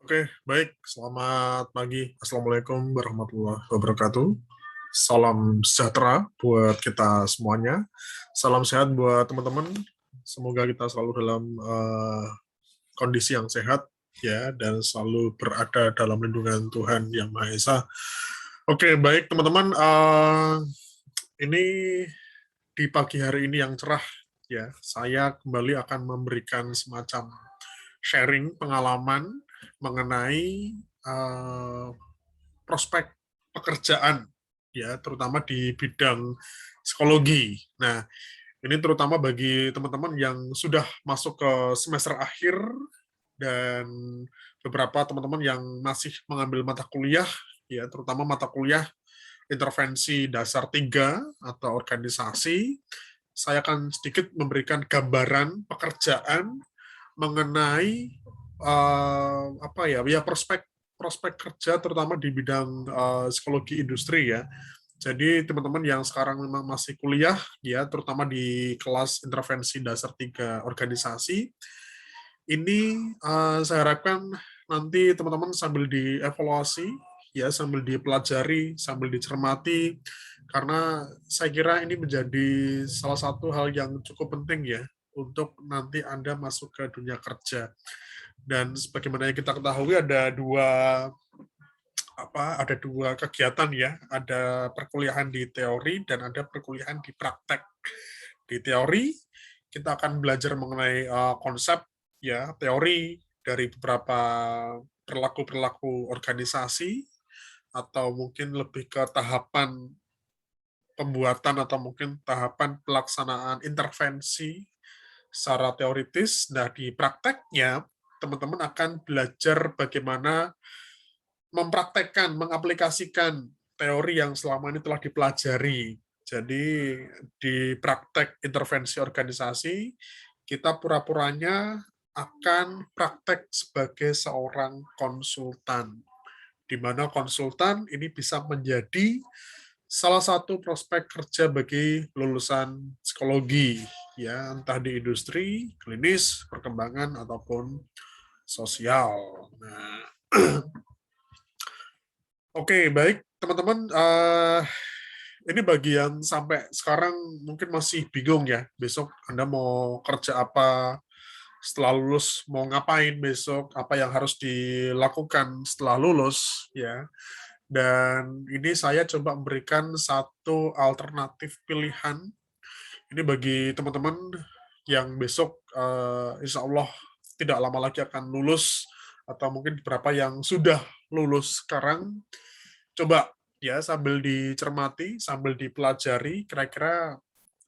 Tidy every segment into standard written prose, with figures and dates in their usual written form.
Oke, baik. Selamat pagi. Assalamualaikum warahmatullahi wabarakatuh. Salam sejahtera buat kita semuanya. Salam sehat buat teman-teman. Semoga kita selalu dalam kondisi yang sehat ya dan selalu berada dalam lindungan Tuhan Yang Maha Esa. Oke, baik teman-teman. Ini di pagi hari ini yang cerah ya. Saya kembali akan memberikan semacam sharing pengalaman mengenai prospek pekerjaan ya, terutama di bidang psikologi. Nah, ini terutama bagi teman-teman yang sudah masuk ke semester akhir dan beberapa teman-teman yang masih mengambil mata kuliah ya, terutama mata kuliah intervensi dasar 3 atau organisasi. Saya akan sedikit memberikan gambaran pekerjaan mengenai apa ya prospek prospek kerja terutama di bidang psikologi industri ya. Jadi teman-teman yang sekarang memang masih kuliah ya, terutama di kelas intervensi dasar 3 organisasi, ini saya harapkan nanti teman-teman sambil dievaluasi ya, sambil dipelajari, sambil dicermati, karena saya kira ini menjadi salah satu hal yang cukup penting ya untuk nanti Anda masuk ke dunia kerja. Dan sebagaimana yang kita ketahui ada dua kegiatan ya, ada perkuliahan di teori dan ada perkuliahan di praktek. Di teori kita akan belajar mengenai konsep ya, teori dari beberapa perilaku organisasi atau mungkin lebih ke tahapan pembuatan atau mungkin tahapan pelaksanaan intervensi secara teoritis. Nah, di prakteknya teman-teman akan belajar bagaimana mempraktekkan, mengaplikasikan teori yang selama ini telah dipelajari. Jadi di praktek intervensi organisasi, kita pura-puranya akan praktek sebagai seorang konsultan, di mana konsultan ini bisa menjadi salah satu prospek kerja bagi lulusan psikologi, ya entah di industri, klinis, perkembangan ataupun sosial. Nah, oke, baik teman-teman. Ini bagi yang sampai sekarang mungkin masih bingung ya, besok Anda mau kerja apa, setelah lulus mau ngapain besok, apa yang harus dilakukan setelah lulus, ya. Dan ini saya coba memberikan satu alternatif pilihan. Ini bagi teman-teman yang besok insya Allah tidak lama lagi akan lulus, atau mungkin beberapa yang sudah lulus sekarang, coba ya sambil dicermati, sambil dipelajari, kira-kira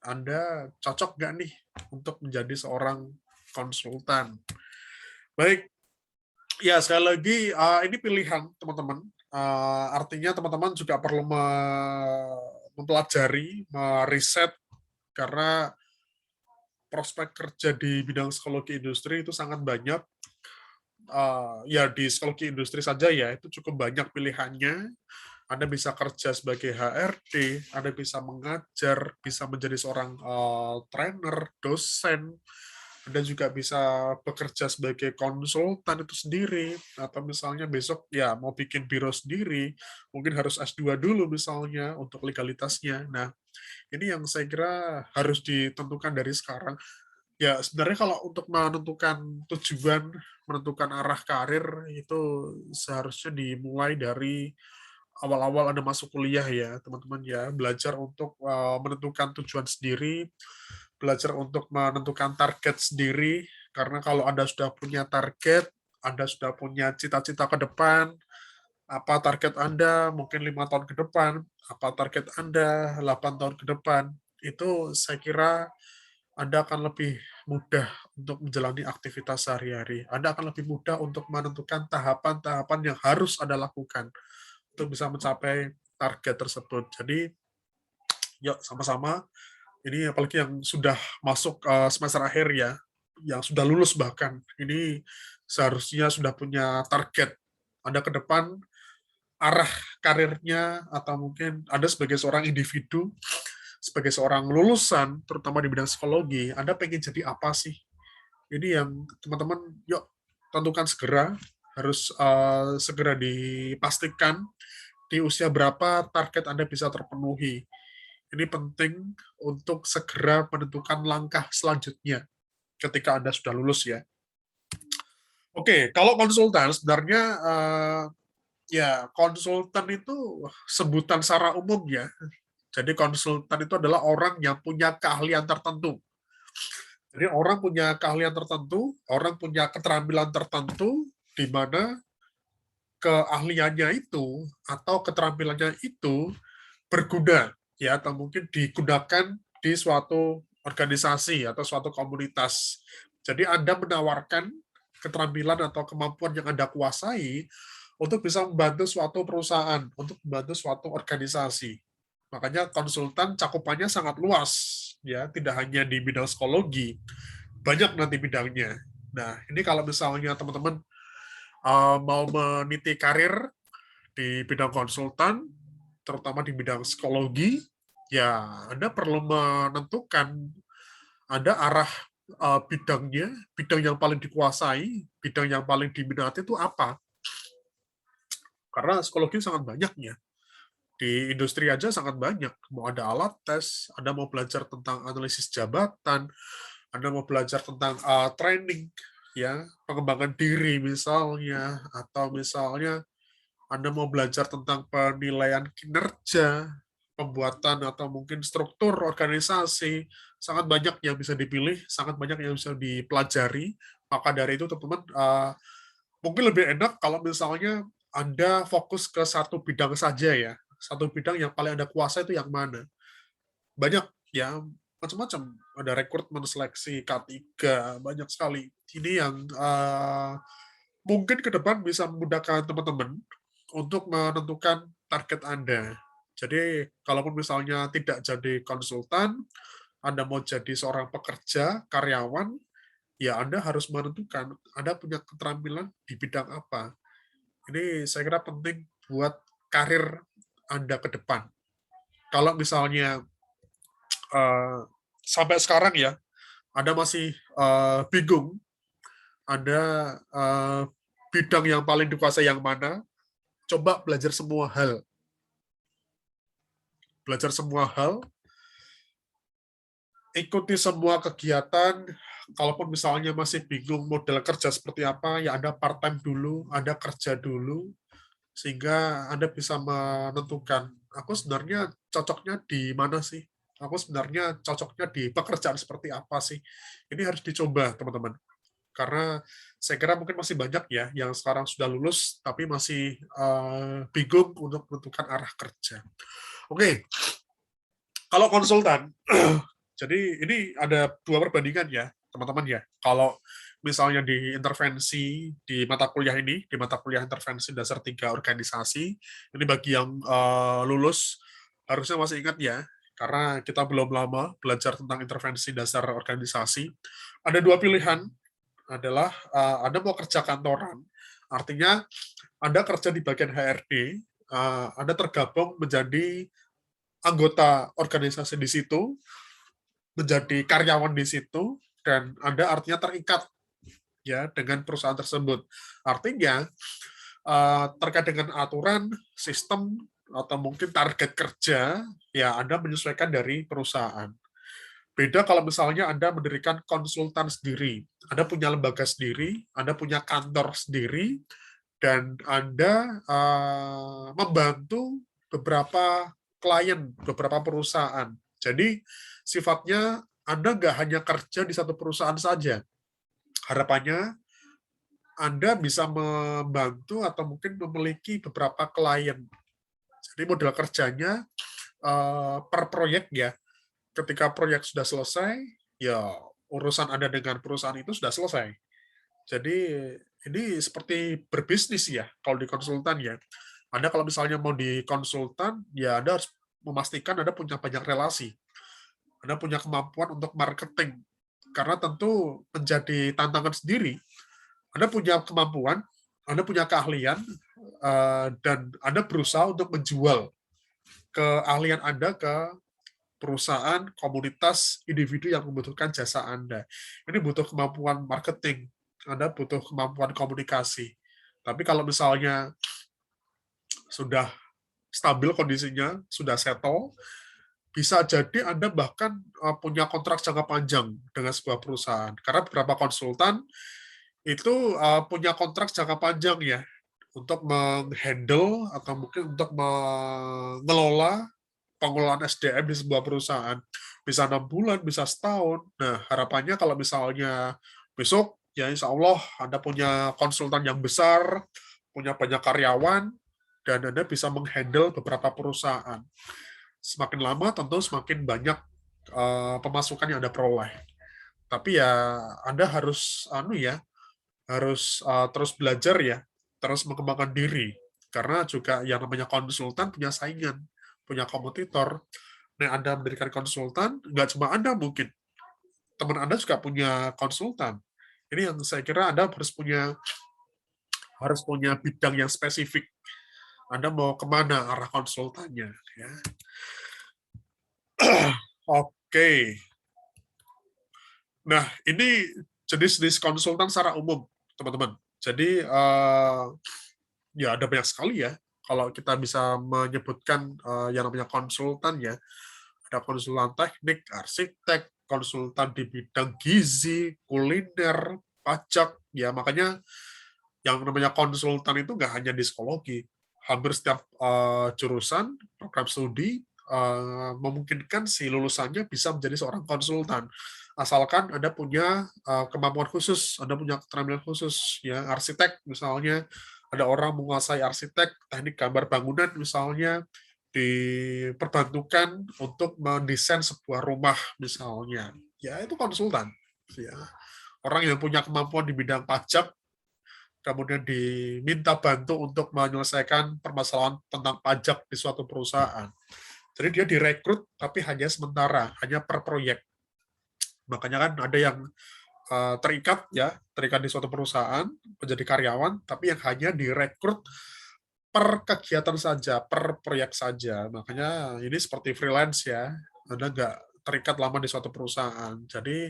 Anda cocok nggak nih untuk menjadi seorang konsultan. Baik, ya sekali lagi ini pilihan teman-teman. Artinya teman-teman juga perlu mempelajari, meriset, karena prospek kerja di bidang psikologi industri itu sangat banyak. Ya di psikologi industri saja ya itu cukup banyak pilihannya. Anda bisa kerja sebagai HRD, Anda bisa mengajar, bisa menjadi seorang trainer, dosen, Anda juga bisa bekerja sebagai konsultan itu sendiri, atau misalnya besok ya mau bikin biro sendiri, mungkin harus S2 dulu misalnya untuk legalitasnya. Nah, ini yang saya kira harus ditentukan dari sekarang. Ya, sebenarnya kalau untuk menentukan tujuan, menentukan arah karir, itu seharusnya dimulai dari awal-awal Anda masuk kuliah ya, teman-teman ya. Belajar untuk menentukan tujuan sendiri, belajar untuk menentukan target sendiri, karena kalau Anda sudah punya target, Anda sudah punya cita-cita ke depan, apa target Anda mungkin 5 tahun ke depan, apa target Anda 8 tahun ke depan, itu saya kira Anda akan lebih mudah untuk menjalani aktivitas sehari-hari. Anda akan lebih mudah untuk menentukan tahapan-tahapan yang harus Anda lakukan untuk bisa mencapai target tersebut. Jadi, yuk sama-sama, ini apalagi yang sudah masuk semester akhir ya, yang sudah lulus bahkan, ini seharusnya sudah punya target. Anda ke depan, arah karirnya, atau mungkin Anda sebagai seorang individu, sebagai seorang lulusan, terutama di bidang psikologi, Anda pengen jadi apa sih? Ini yang teman-teman, yuk tentukan segera, harus segera dipastikan di usia berapa target Anda bisa terpenuhi. Ini penting untuk segera menentukan langkah selanjutnya ketika Anda sudah lulus ya. Oke, kalau konsultan sebenarnya ya konsultan itu sebutan secara umum ya. Jadi konsultan itu adalah orang yang punya keahlian tertentu. Jadi orang punya keahlian tertentu, orang punya keterampilan tertentu, di mana keahliannya itu atau keterampilannya itu berguna ya, atau mungkin digunakan di suatu organisasi atau suatu komunitas. Jadi Anda menawarkan keterampilan atau kemampuan yang Anda kuasai untuk bisa membantu suatu perusahaan, untuk membantu suatu organisasi. Makanya konsultan cakupannya sangat luas, ya, tidak hanya di bidang psikologi, banyak nanti bidangnya. Nah, ini kalau misalnya teman-teman mau meniti karir di bidang konsultan, terutama di bidang psikologi, ya Anda perlu menentukan ada arah bidangnya, bidang yang paling dikuasai, bidang yang paling diminati itu apa. Karena psikologi sangat banyak ya. Di industri aja sangat banyak. Mau ada alat tes, Anda mau belajar tentang analisis jabatan, Anda mau belajar tentang training, ya, pengembangan diri misalnya, atau misalnya Anda mau belajar tentang penilaian kinerja, pembuatan atau mungkin struktur organisasi, sangat banyak yang bisa dipilih, sangat banyak yang bisa dipelajari. Maka dari itu teman-teman mungkin lebih enak kalau misalnya Anda fokus ke satu bidang saja ya. Satu bidang yang paling Anda kuasa itu yang mana. Banyak ya, macam-macam. Ada rekrutmen, seleksi, K3, banyak sekali. Ini yang mungkin ke depan bisa memudahkan teman-teman untuk menentukan target Anda. Jadi, kalaupun misalnya tidak jadi konsultan, Anda mau jadi seorang pekerja, karyawan, ya Anda harus menentukan Anda punya keterampilan di bidang apa. Ini saya kira penting buat karir Anda ke depan. Kalau misalnya sampai sekarang ya, Anda masih bingung, Anda bidang yang paling dikuasai yang mana, coba belajar semua hal. Belajar semua hal, ikuti semua kegiatan, kalaupun misalnya masih bingung model kerja seperti apa, ya Anda part-time dulu, Anda kerja dulu, sehingga Anda bisa menentukan, aku sebenarnya cocoknya di mana sih? Aku sebenarnya cocoknya di pekerjaan seperti apa sih? Ini harus dicoba, teman-teman. Karena saya kira mungkin masih banyak ya yang sekarang sudah lulus, tapi masih bingung untuk menentukan arah kerja. Oke, kalau konsultan, jadi ini ada dua perbandingan ya, teman-teman ya. Kalau misalnya di intervensi di mata kuliah ini, di mata kuliah intervensi dasar 3 organisasi, ini bagi yang lulus harusnya masih ingat ya, karena kita belum lama belajar tentang intervensi dasar organisasi. Ada dua pilihan, adalah Anda mau kerja kantoran, artinya Anda kerja di bagian HRD, Anda tergabung menjadi anggota organisasi di situ, menjadi karyawan di situ, dan Anda artinya terikat ya dengan perusahaan tersebut. Artinya terkait dengan aturan, sistem atau mungkin target kerja, ya Anda menyesuaikan dari perusahaan. Beda kalau misalnya Anda mendirikan konsultan sendiri, Anda punya lembaga sendiri, Anda punya kantor sendiri, dan Anda membantu beberapa klien, beberapa perusahaan. Jadi sifatnya Anda nggak hanya kerja di satu perusahaan saja. Harapannya Anda bisa membantu atau mungkin memiliki beberapa klien. Jadi model kerjanya per proyek ya. Ketika proyek sudah selesai, ya urusan Anda dengan perusahaan itu sudah selesai. Jadi ini seperti berbisnis ya kalau di konsultan ya. Anda kalau misalnya mau di konsultan, ya Anda harus memastikan Anda punya banyak relasi. Anda punya kemampuan untuk marketing. Karena tentu menjadi tantangan sendiri. Anda punya kemampuan, Anda punya keahlian, dan Anda berusaha untuk menjual keahlian Anda ke perusahaan, komunitas, individu yang membutuhkan jasa Anda. Ini butuh kemampuan marketing, Anda butuh kemampuan komunikasi. Tapi kalau misalnya sudah stabil kondisinya, sudah settle, bisa jadi Anda bahkan punya kontrak jangka panjang dengan sebuah perusahaan. Karena beberapa konsultan itu punya kontrak jangka panjang ya, untuk menghandle atau mungkin untuk mengelola pengelolaan SDM di sebuah perusahaan. Bisa 6 bulan, bisa setahun. Nah, harapannya kalau misalnya besok, ya insya Allah Anda punya konsultan yang besar, punya banyak karyawan, dan Anda bisa menghandle beberapa perusahaan. Semakin lama tentu semakin banyak pemasukan yang Anda peroleh. Tapi ya Anda harus harus terus belajar ya, terus mengembangkan diri. Karena juga yang namanya konsultan punya saingan, punya kompetitor. Nah, Anda mendirikan konsultan, nggak cuma Anda mungkin, teman Anda juga punya konsultan. Ini yang saya kira Anda harus punya bidang yang spesifik. Anda mau kemana arah konsultannya. Ya. Oke. Nah, ini jenis-jenis konsultan secara umum, teman-teman. Jadi, ya ada banyak sekali ya. Kalau kita bisa menyebutkan yang namanya konsultan ya, ada konsultan teknik, arsitek, konsultan di bidang gizi, kuliner, pajak, ya makanya yang namanya konsultan itu nggak hanya di psikologi, hampir setiap jurusan program studi memungkinkan si lulusannya bisa menjadi seorang konsultan, asalkan Anda punya kemampuan khusus, Anda punya keterampilan khusus, ya arsitek misalnya, ada orang menguasai arsitek, teknik gambar bangunan misalnya, diperbantukan untuk mendesain sebuah rumah misalnya, ya itu konsultan. Ya. Orang yang punya kemampuan di bidang pajak, kemudian diminta bantu untuk menyelesaikan permasalahan tentang pajak di suatu perusahaan. Jadi dia direkrut, tapi hanya sementara, hanya per proyek. Makanya kan ada yang terikat di suatu perusahaan, menjadi karyawan, tapi yang hanya direkrut per kegiatan saja, per proyek saja. Makanya ini seperti freelance ya, Anda nggak terikat lama di suatu perusahaan. Jadi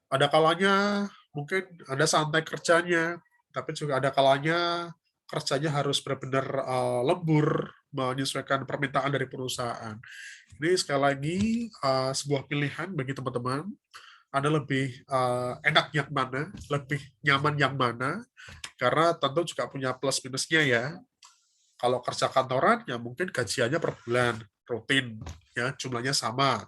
ada kalanya mungkin Anda santai kerjanya, tapi juga ada kalanya kerjanya harus benar-benar lembur, menyesuaikan permintaan dari perusahaan. Ini sekali lagi sebuah pilihan bagi teman-teman. Anda lebih enak yang mana, lebih nyaman yang mana, karena tentu juga punya plus minusnya ya. Kalau kerja kantoran, ya mungkin gajiannya per bulan, rutin, ya jumlahnya sama.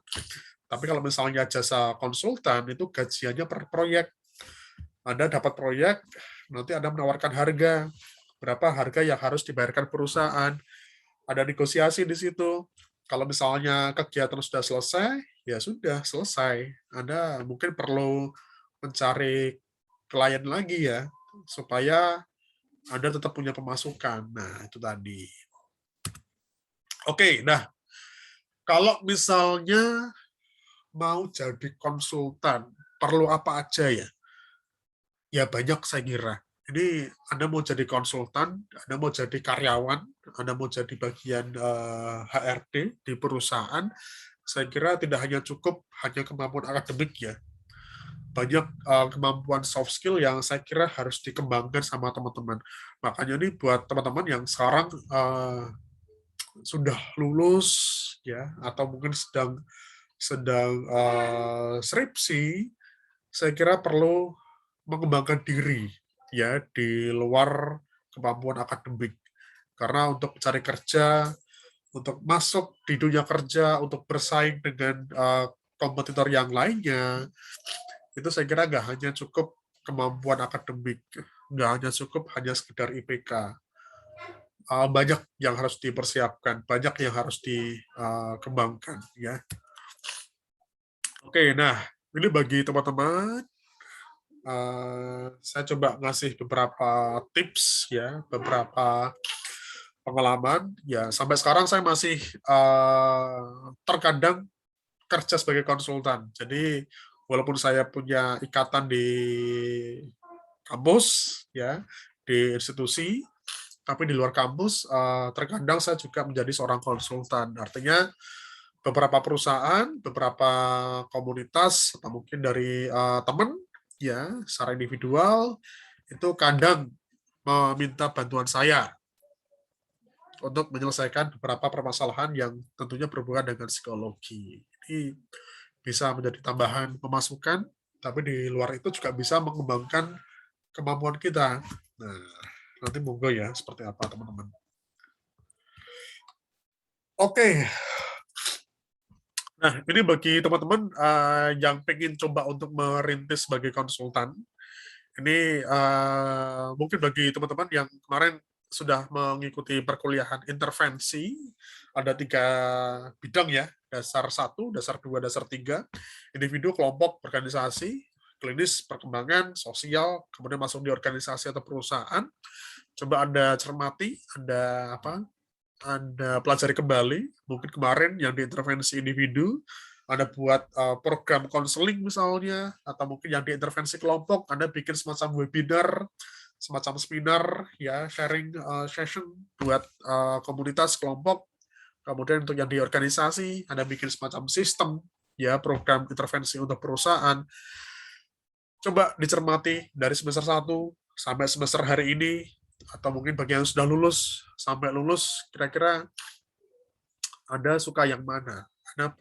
Tapi kalau misalnya jasa konsultan, itu gajiannya per proyek. Anda dapat proyek, nanti Anda menawarkan harga, berapa harga yang harus dibayarkan perusahaan. Ada negosiasi di situ. Kalau misalnya kegiatan sudah selesai, ya sudah selesai. Anda mungkin perlu mencari klien lagi ya, supaya Anda tetap punya pemasukan. Nah, itu tadi. Oke, nah kalau misalnya mau jadi konsultan, perlu apa aja ya? Ya banyak saya kira. Ini Anda mau jadi konsultan, Anda mau jadi karyawan, Anda mau jadi bagian HRD di perusahaan, saya kira tidak hanya cukup hanya kemampuan akademik ya. Banyak kemampuan soft skill yang saya kira harus dikembangkan sama teman-teman. Makanya ini buat teman-teman yang sekarang sudah lulus ya atau mungkin sedang sedang skripsi, saya kira perlu mengembangkan diri ya di luar kemampuan akademik. Karena untuk mencari kerja, untuk masuk di dunia kerja, untuk bersaing dengan kompetitor yang lainnya, itu saya kira nggak hanya cukup kemampuan akademik, nggak hanya cukup hanya sekedar IPK. Banyak yang harus dipersiapkan, banyak yang harus dikembangkan ya. Oke, nah ini bagi teman-teman, saya coba ngasih beberapa tips ya, beberapa pengalaman. Ya sampai sekarang saya masih terkadang kerja sebagai konsultan. Jadi walaupun saya punya ikatan di kampus ya, di institusi, tapi di luar kampus terkadang saya juga menjadi seorang konsultan. Artinya beberapa perusahaan, beberapa komunitas, atau mungkin dari teman, ya, secara individual, itu kadang meminta bantuan saya untuk menyelesaikan beberapa permasalahan yang tentunya berhubungan dengan psikologi. Ini bisa menjadi tambahan pemasukan, tapi di luar itu juga bisa mengembangkan kemampuan kita. Nah, nanti monggo ya, seperti apa teman-teman. Oke. Nah, ini bagi teman-teman yang pengen coba untuk merintis sebagai konsultan, ini mungkin bagi teman-teman yang kemarin sudah mengikuti perkuliahan intervensi, ada 3 bidang ya, dasar 1, dasar 2, dasar 3, individu, kelompok, organisasi, klinis, perkembangan, sosial, kemudian masuk di organisasi atau perusahaan. Coba Anda cermati, Anda pelajari kembali, mungkin kemarin yang di intervensi individu, Anda buat program konseling misalnya, atau mungkin yang di intervensi kelompok, Anda bikin semacam webinar, semacam seminar, ya sharing session buat komunitas kelompok. Kemudian untuk yang di organisasi, Anda bikin semacam sistem, ya program intervensi untuk perusahaan. Coba dicermati dari semester 1 sampai semester hari ini, atau mungkin bagi yang sudah lulus, sampai lulus, kira-kira Anda suka yang mana? Anda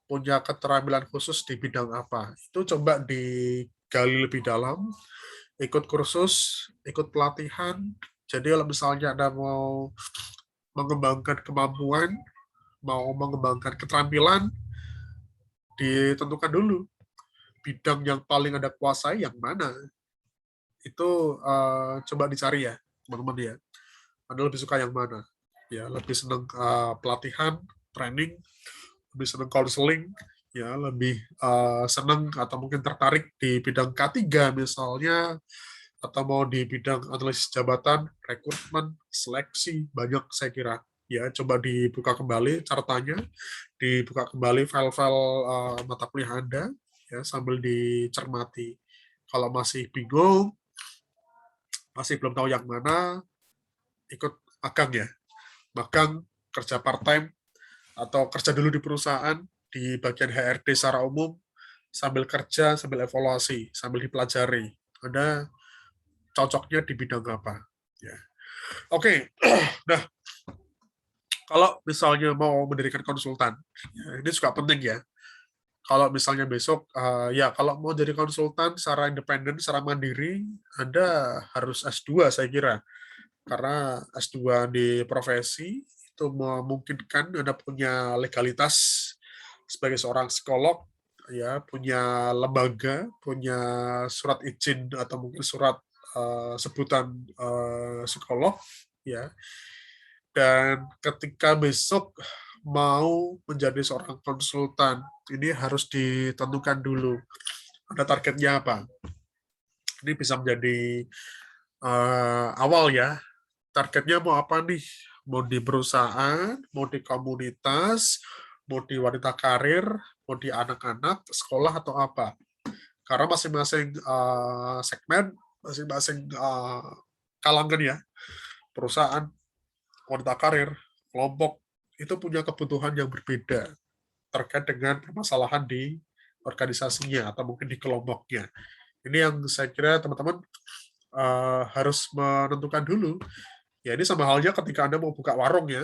punya keterampilan khusus di bidang apa? Itu coba digali lebih dalam, ikut kursus, ikut pelatihan. Jadi kalau misalnya Anda mau mengembangkan kemampuan, mau mengembangkan keterampilan, ditentukan dulu bidang yang paling Anda kuasai yang mana. Itu coba dicari ya, teman-teman ya. Anda lebih suka yang mana? Ya, lebih senang pelatihan, training, lebih senang counseling, ya, lebih senang atau mungkin tertarik di bidang K3 misalnya, atau mau di bidang analisis jabatan, rekrutmen, seleksi, banyak saya kira. Ya, coba dibuka kembali catatannya, dibuka kembali file-file mata kuliah Anda, ya, sambil dicermati. Kalau masih bingung, masih belum tahu yang mana, ikut magang ya. Magang, kerja part-time, atau kerja dulu di perusahaan, di bagian HRD secara umum, sambil kerja, sambil evaluasi, sambil dipelajari. Anda cocoknya di bidang apa. Ya. Oke, nah kalau misalnya mau mendirikan konsultan, ya, ini juga penting ya. Kalau misalnya besok, ya kalau mau jadi konsultan secara independen, secara mandiri, Anda harus S2 saya kira. Karena S2 di profesi itu memungkinkan Anda punya legalitas sebagai seorang psikolog, ya, punya lembaga, punya surat izin atau mungkin surat sebutan psikolog, ya. Dan ketika besok mau menjadi seorang konsultan, ini harus ditentukan dulu. Ada targetnya apa? Ini bisa menjadi awal ya. Targetnya mau apa nih? Mau di perusahaan, mau di komunitas, mau di wanita karir, mau di anak-anak, sekolah, atau apa? Karena masing-masing segmen, masing-masing kalangan ya, perusahaan, wanita karir, kelompok, itu punya kebutuhan yang berbeda terkait dengan permasalahan di organisasinya atau mungkin di kelompoknya. Ini yang saya kira teman-teman harus menentukan dulu. Ya ini sama halnya ketika Anda mau buka warung ya,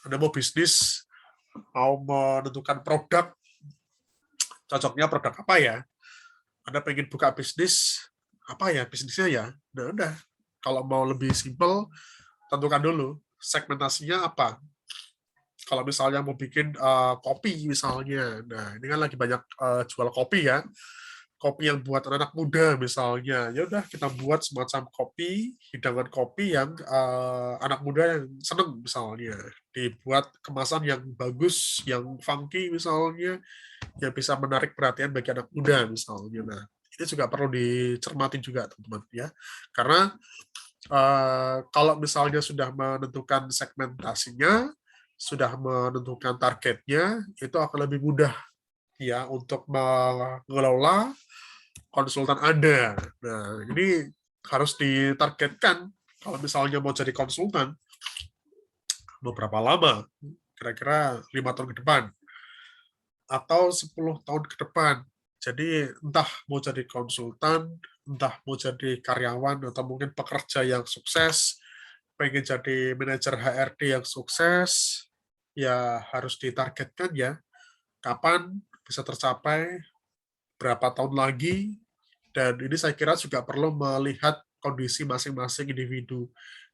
Anda mau bisnis, mau menentukan produk, cocoknya produk apa ya? Anda pengen buka bisnis, apa ya bisnisnya ya? Nah, udah. Kalau mau lebih simpel, tentukan dulu segmentasinya apa. Kalau misalnya mau bikin kopi misalnya, nah ini kan lagi banyak jual kopi ya, kopi yang buat anak muda misalnya, ya udah kita buat semacam kopi, hidangan kopi yang anak muda yang seneng misalnya, dibuat kemasan yang bagus, yang funky misalnya, yang bisa menarik perhatian bagi anak muda misalnya. Nah ini juga perlu dicermati juga teman-teman ya, karena kalau misalnya sudah menentukan segmentasinya, sudah menentukan targetnya, itu akan lebih mudah ya untuk mengelola konsultan Anda. Nah, ini harus ditargetkan. Kalau misalnya mau jadi konsultan, beberapa lama? Kira-kira 5 tahun ke depan. Atau 10 tahun ke depan. Jadi entah mau jadi konsultan, entah mau jadi karyawan, atau mungkin pekerja yang sukses, pengen jadi manajer HRD yang sukses, ya harus ditargetkan ya, kapan bisa tercapai, berapa tahun lagi, dan ini saya kira juga perlu melihat kondisi masing-masing individu,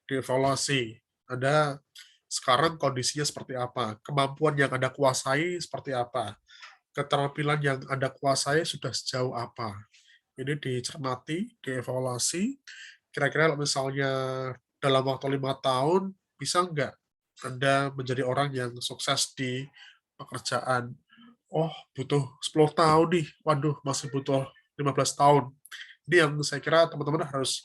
dievaluasi. Ada sekarang kondisinya seperti apa, kemampuan yang Anda kuasai seperti apa, keterampilan yang Anda kuasai sudah sejauh apa. Ini dicermati, dievaluasi, kira-kira misalnya dalam waktu 5 tahun, bisa nggak Anda menjadi orang yang sukses di pekerjaan? Oh, butuh 10 tahun nih. Waduh, masih butuh 15 tahun. Ini yang saya kira teman-teman harus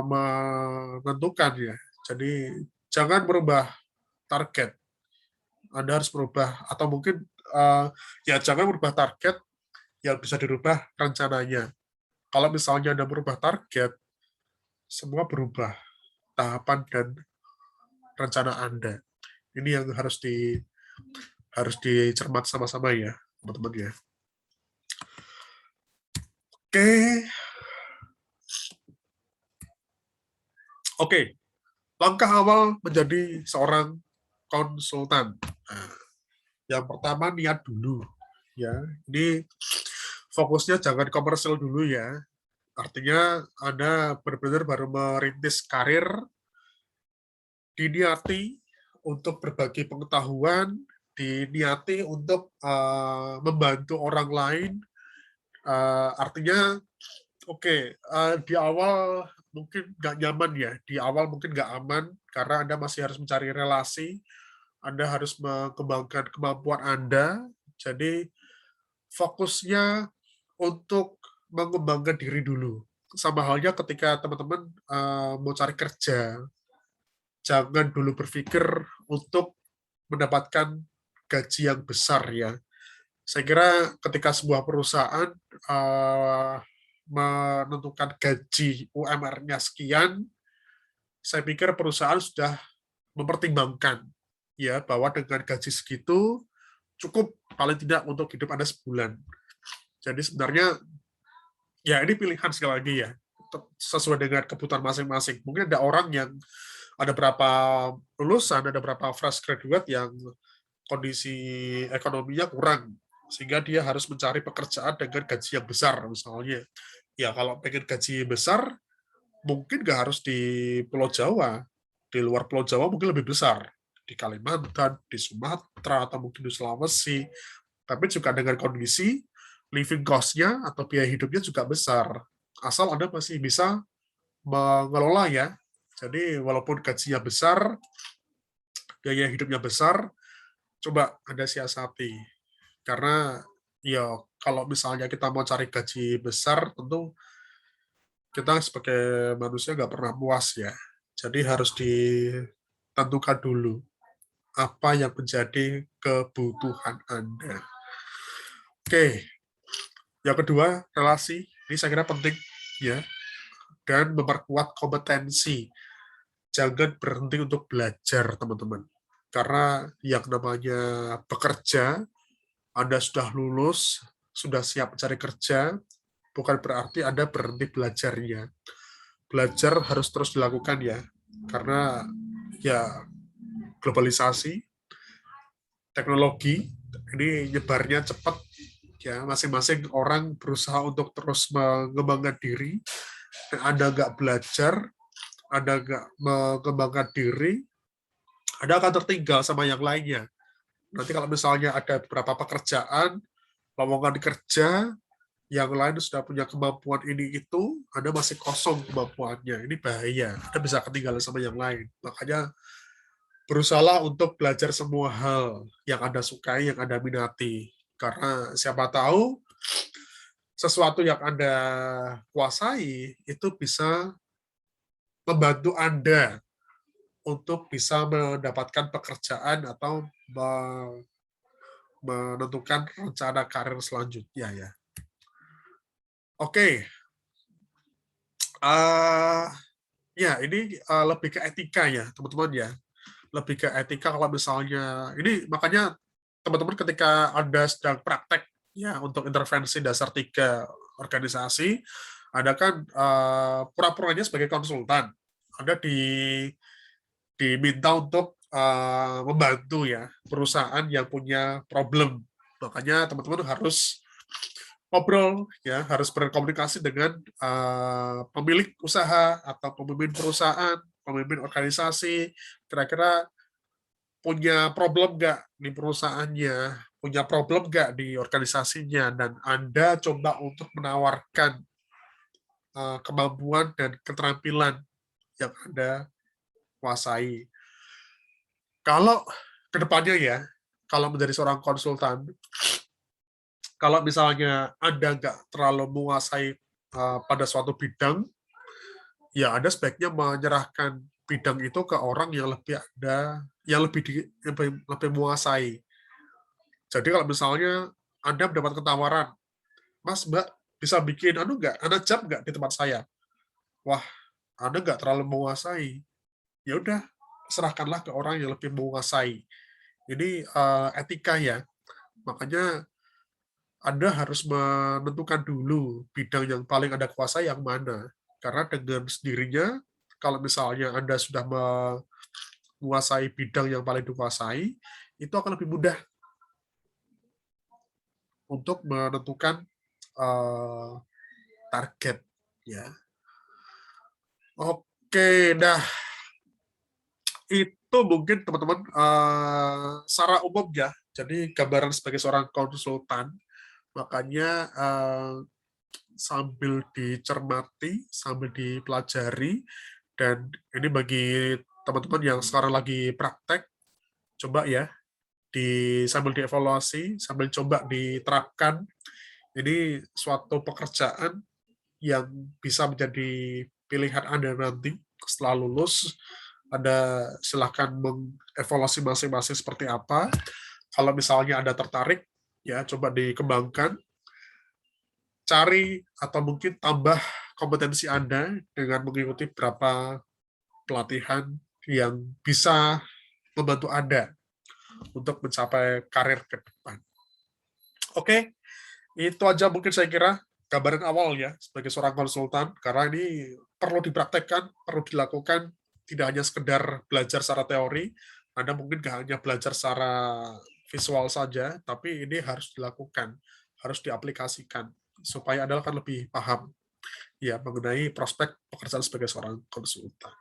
menentukan ya. Jadi jangan berubah target. Anda harus berubah atau mungkin ya jangan berubah target, yang bisa dirubah rencananya. Kalau misalnya Anda berubah target, semua berubah tahapan dan rencana Anda. Ini yang harus dicermat sama-sama ya, teman-teman ya. Oke. Langkah awal menjadi seorang konsultan. Nah, yang pertama niat dulu ya. Ini fokusnya jangan komersil dulu ya. Artinya Anda benar-benar baru merintis karir, diniati untuk berbagi pengetahuan, diniati untuk membantu orang lain. Artinya, oke, di awal mungkin nggak nyaman ya, di awal mungkin nggak aman, karena Anda masih harus mencari relasi, Anda harus mengembangkan kemampuan Anda, jadi fokusnya untuk mengembangkan diri dulu. Sama halnya ketika teman-teman mau cari kerja, jangan dulu berpikir untuk mendapatkan gaji yang besar ya. Saya kira ketika sebuah perusahaan menentukan gaji UMR-nya sekian, saya pikir perusahaan sudah mempertimbangkan ya bahwa dengan gaji segitu cukup paling tidak untuk hidup Anda sebulan. Jadi sebenarnya ya ini pilihan sekali lagi ya, sesuai dengan kebutuhan masing-masing. Mungkin ada orang yang ada berapa lulusan, ada berapa fresh graduate yang kondisi ekonominya kurang, sehingga dia harus mencari pekerjaan dengan gaji yang besar misalnya. Ya kalau pengen gaji besar, mungkin nggak harus di Pulau Jawa. Di luar Pulau Jawa mungkin lebih besar. Di Kalimantan, di Sumatera, atau mungkin di Sulawesi. Tapi juga dengan kondisi living cost-nya atau biaya hidupnya juga besar. Asal Anda masih bisa mengelola ya. Jadi walaupun gajinya besar, biaya hidupnya besar, coba Anda siasati. Karena ya kalau misalnya kita mau cari gaji besar, tentu kita sebagai manusia nggak pernah puas ya. Jadi harus ditentukan dulu apa yang menjadi kebutuhan Anda. Oke, yang kedua, relasi. Ini saya kira penting ya, dan memperkuat kompetensi. Jangan berhenti untuk belajar, teman-teman. Karena yang namanya bekerja, Anda sudah lulus, sudah siap mencari kerja, bukan berarti Anda berhenti belajarnya. Belajar harus terus dilakukan ya, karena ya globalisasi, teknologi, ini nyebarnya cepat, ya masing-masing orang berusaha untuk terus mengembangkan diri, dan Anda nggak belajar, Anda nggak mengembangkan diri, Anda akan tertinggal sama yang lainnya. Nanti kalau misalnya ada beberapa pekerjaan, lowongan kerja, yang lain sudah punya kemampuan ini itu, Anda masih kosong kemampuannya. Ini bahaya. Anda bisa ketinggalan sama yang lain. Makanya berusahalah untuk belajar semua hal yang Anda sukai, yang Anda minati. Karena siapa tahu sesuatu yang Anda kuasai itu bisa membantu Anda untuk bisa mendapatkan pekerjaan atau menentukan rencana karir selanjutnya ya. Oke, ya ini lebih ke etika ya teman-teman ya, lebih ke etika. Kalau misalnya ini, makanya teman-teman ketika Anda sedang praktek Ya, untuk intervensi dasar 3 organisasi, ada kan pura-puranya sebagai konsultan, ada diminta untuk membantu ya perusahaan yang punya problem. Makanya teman-teman harus ngobrol ya, harus berkomunikasi dengan pemilik usaha atau pemimpin perusahaan, pemimpin organisasi, kira-kira punya problem nggak di perusahaannya, punya problem nggak di organisasinya, dan Anda coba untuk menawarkan kemampuan dan keterampilan yang Anda kuasai. Kalau kedepannya ya, kalau menjadi seorang konsultan, kalau misalnya Anda nggak terlalu menguasai pada suatu bidang, ya Anda sebaiknya menyerahkan bidang itu ke orang yang lebih lebih menguasai. Jadi kalau misalnya Anda mendapat tawaran, Mas, Mbak, bisa bikin Anda jam nggak di tempat saya? Wah, Anda nggak terlalu menguasai. Ya udah, serahkanlah ke orang yang lebih menguasai. Ini etika ya. Makanya Anda harus menentukan dulu bidang yang paling Anda kuasai yang mana. Karena dengan sendirinya, kalau misalnya Anda sudah menguasai bidang yang paling dikuasai, itu akan lebih mudah untuk menentukan eh, target ya. Oke, dah itu mungkin teman-teman secara umum ya. Jadi gambaran sebagai seorang konsultan, makanya sambil dicermati, sambil dipelajari, dan ini bagi teman-teman yang sekarang lagi praktek, coba ya sambil dievaluasi, sambil coba diterapkan. Ini suatu pekerjaan yang bisa menjadi pilihan Anda nanti setelah lulus. Anda silahkan mengevaluasi masing-masing seperti apa. Kalau misalnya Anda tertarik, ya coba dikembangkan, cari atau mungkin tambah kompetensi Anda dengan mengikuti beberapa pelatihan yang bisa membantu Anda untuk mencapai karir ke depan. Oke, itu aja mungkin saya kira gambaran awal ya sebagai seorang konsultan, karena ini perlu dipraktekkan, perlu dilakukan, tidak hanya sekedar belajar secara teori, Anda mungkin nggak hanya belajar secara visual saja, tapi ini harus dilakukan, harus diaplikasikan, supaya Anda akan lebih paham ya mengenai prospek pekerjaan sebagai seorang konsultan.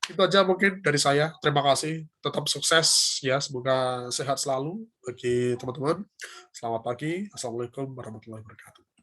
Itu aja mungkin dari saya. Terima kasih. Tetap sukses ya. Semoga sehat selalu bagi teman-teman. Selamat pagi. Assalamualaikum warahmatullahi wabarakatuh.